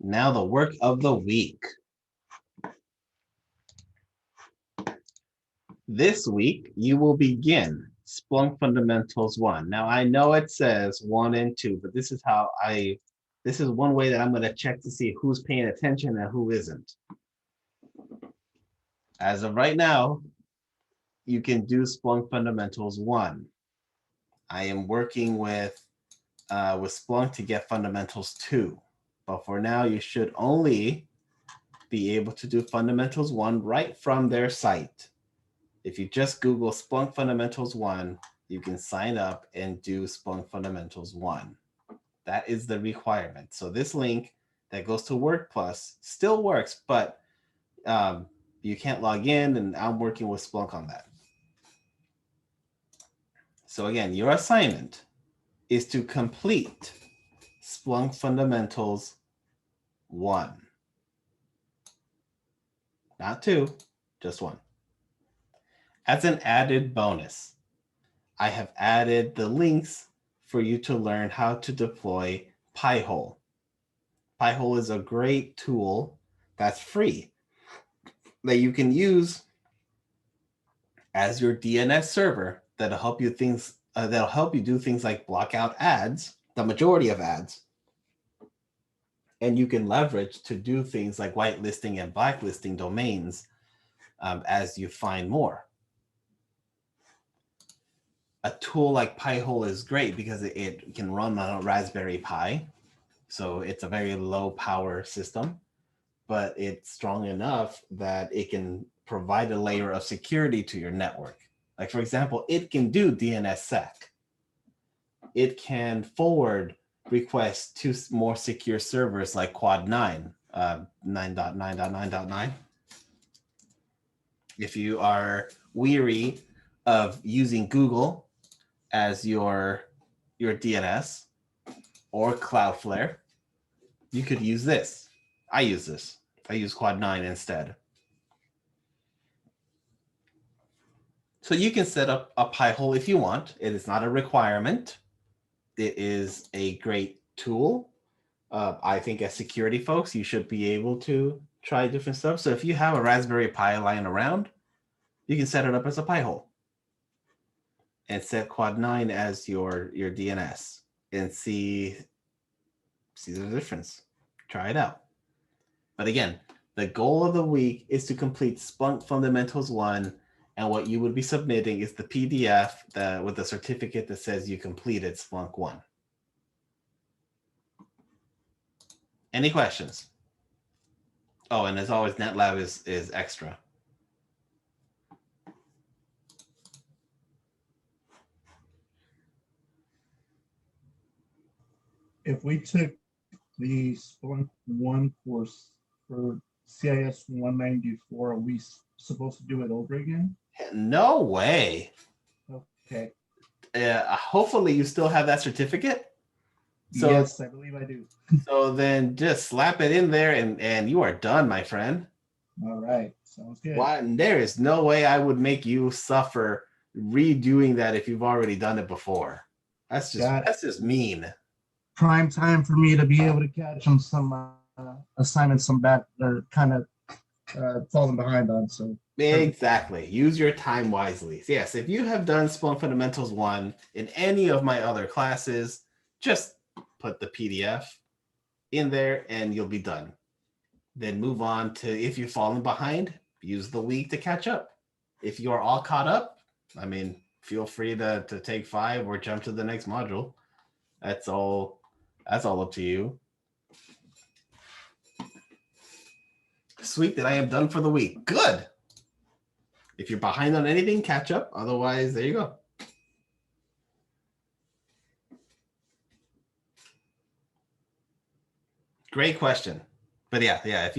Now the work of the week. This week, you will begin Splunk Fundamentals 1. Now, I know it says 1 and 2, but this is one way that I'm going to check to see who's paying attention and who isn't. As of right now, you can do Splunk Fundamentals 1. I am working with Splunk to get Fundamentals 2. But for now, you should only be able to do Fundamentals 1 right from their site. If you just Google Splunk Fundamentals 1, you can sign up and do Splunk Fundamentals 1. That is the requirement. So this link that goes to WordPlus still works, but you can't log in, and I'm working with Splunk on that. So again, your assignment is to complete Splunk Fundamentals 1. Not 2, just 1. As an added bonus, I have added the links for you to learn how to deploy Pi-hole. Pi-hole is a great tool that's free that you can use as your DNS server that'll help you do things like block out ads, the majority of ads, and you can leverage to do things like whitelisting and blacklisting domains as you find more. A tool like Pi-hole is great because it can run on a Raspberry Pi. So it's a very low power system, but it's strong enough that it can provide a layer of security to your network. Like, for example, it can do DNSSEC. It can forward requests to more secure servers like Quad 9, 9.9.9.9. If you are weary of using Google as your DNS or Cloudflare, you could use this. I use this. I use Quad 9 instead. So you can set up a Pi-hole if you want. It is not a requirement. It is a great tool. I think as security folks, you should be able to try different stuff. So if you have a Raspberry Pi lying around, you can set it up as a Pi-hole and set Quad 9 as your DNS and see the difference. Try it out. But again, the goal of the week is to complete Splunk Fundamentals 1, and what you would be submitting is the PDF with the certificate that says you completed Splunk 1. Any questions? Oh, and as always, NetLab is extra. If we took the Splunk 1 course for CIS 194, are we supposed to do it over again? No way. Okay. Hopefully you still have that certificate. So, yes, I believe I do. So then just slap it in there and you are done, my friend. All right. Sounds good. Why? There is no way I would make you suffer redoing that if you've already done it before. That's just mean. Prime time for me to be able to catch them some assignments, some bad or kind of falling behind on. So exactly. Use your time wisely. Yes, if you have done Splunk Fundamentals 1 in any of my other classes, just put the PDF in there and you'll be done. Then move on to, if you've fallen behind, use the week to catch up. If you are all caught up, I mean, feel free to take 5 or jump to the next module. That's all up to you. Sweet, that I am done for the week. Good. If you're behind on anything, catch up. Otherwise, there you go. Great question. But yeah, if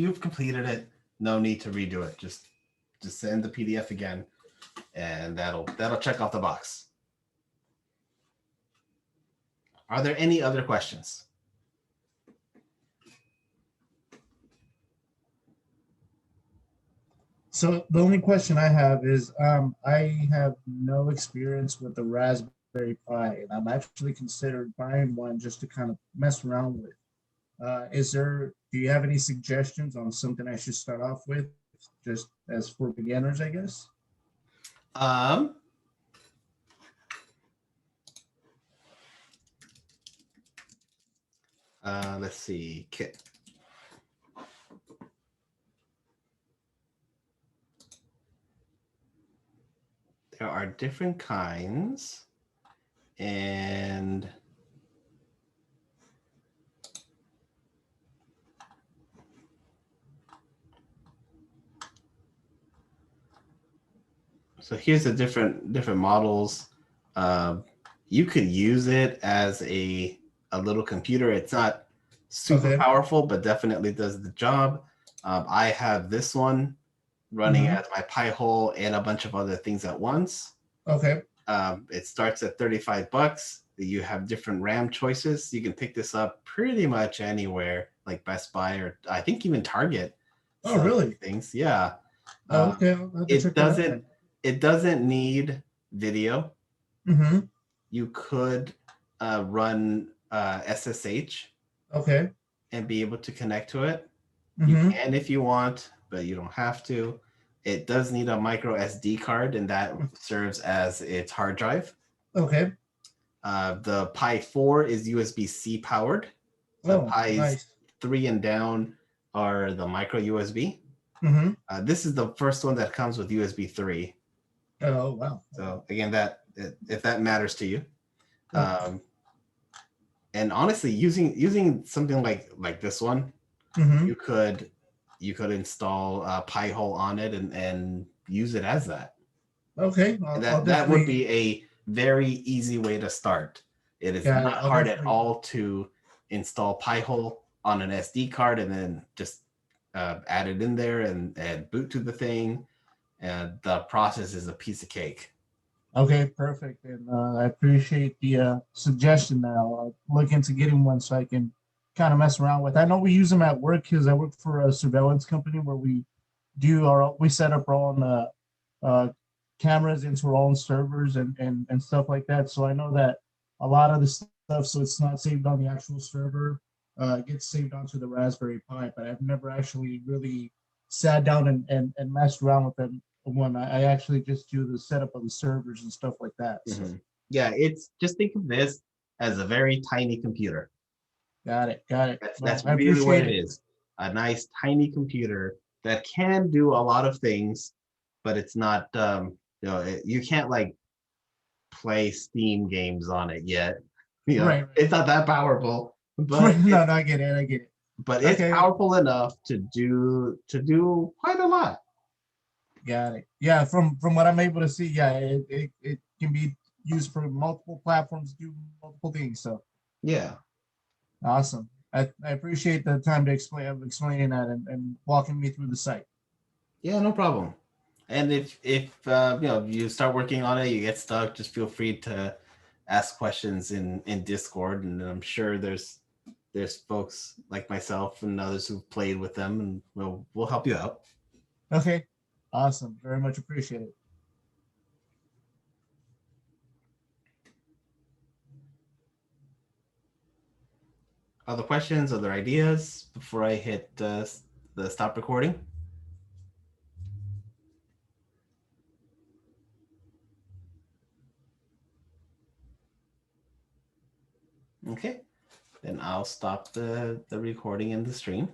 you've completed it, no need to redo it. Just send the PDF again, and that'll check off the box. Are there any other questions? So the only question I have is, I have no experience with the Raspberry Pi, and I'm actually considered buying one just to kind of mess around with. Do you have any suggestions on something I should start off with, just as for beginners, I guess? Um, let's see. Kit. There are different kinds, and so here's the different models. You could use it as a little computer. It's not super Okay. powerful, but definitely does the job. I have this one running Mhm. as my Pi-hole and a bunch of other things at once. Okay. It starts at $35. You have different RAM choices. You can pick this up pretty much anywhere, like Best Buy or I think even Target. Oh, Sells really? things. Yeah. Oh, okay. I'll have to check It that out then. doesn't need video. Mm-hmm. You could run SSH Okay. and be able to connect to it. You Mm-hmm. can if you want, but you don't have to. It does need a micro SD card, and that serves as its hard drive. Okay. The Pi 4 is USB-C powered. The Oh, Pis nice. 3 and down are the micro USB. Mm-hmm. This is the first one that comes with USB 3. Oh, wow. So again, that if that matters to you, Oh. and honestly, using something like this one, Mm-hmm. you could install a Pi-hole on it and use it as that. Okay. And I'll that would definitely be a very easy way to start. It is got it. not I'll hard at definitely all to install Pi-hole on an SD card and then just add it in there and boot to the thing. And the process is a piece of cake. Okay, perfect. And I appreciate the suggestion now. I'll look into getting one so I can kind of mess around with. I know we use them at work because I work for a surveillance company where we set up our own uh, cameras into our own servers and stuff like that. So I know that a lot of the stuff, so it's not saved on the actual server, gets saved onto the Raspberry Pi. But I've never actually really sat down and messed around with them when I actually just do the setup of the servers and stuff like that. So Mhm. Yeah, it's just think of this as a very tiny computer. got it, got it. Well, That's I really what appreciate it it. is. A nice tiny computer that can do a lot of things, but it's not you can't like play Steam games on it yet. Right, It's not that powerful, right. but No, it's no, I get it, I get it. it's Okay, powerful enough to do quite a lot. got it. Yeah, from what I'm able to see, yeah, it can be used for multiple platforms, do multiple things. So Yeah. awesome. I appreciate the time to explaining that and walking me through the site. Yeah, no problem. And if you start working on it, you get stuck, just feel free to ask questions in Discord, and I'm sure there's folks like myself and others who've played with them, and we'll help you out. Okay, awesome. Very much appreciated. Other questions, other ideas before I hit the stop recording? Okay, then I'll stop the recording and the stream.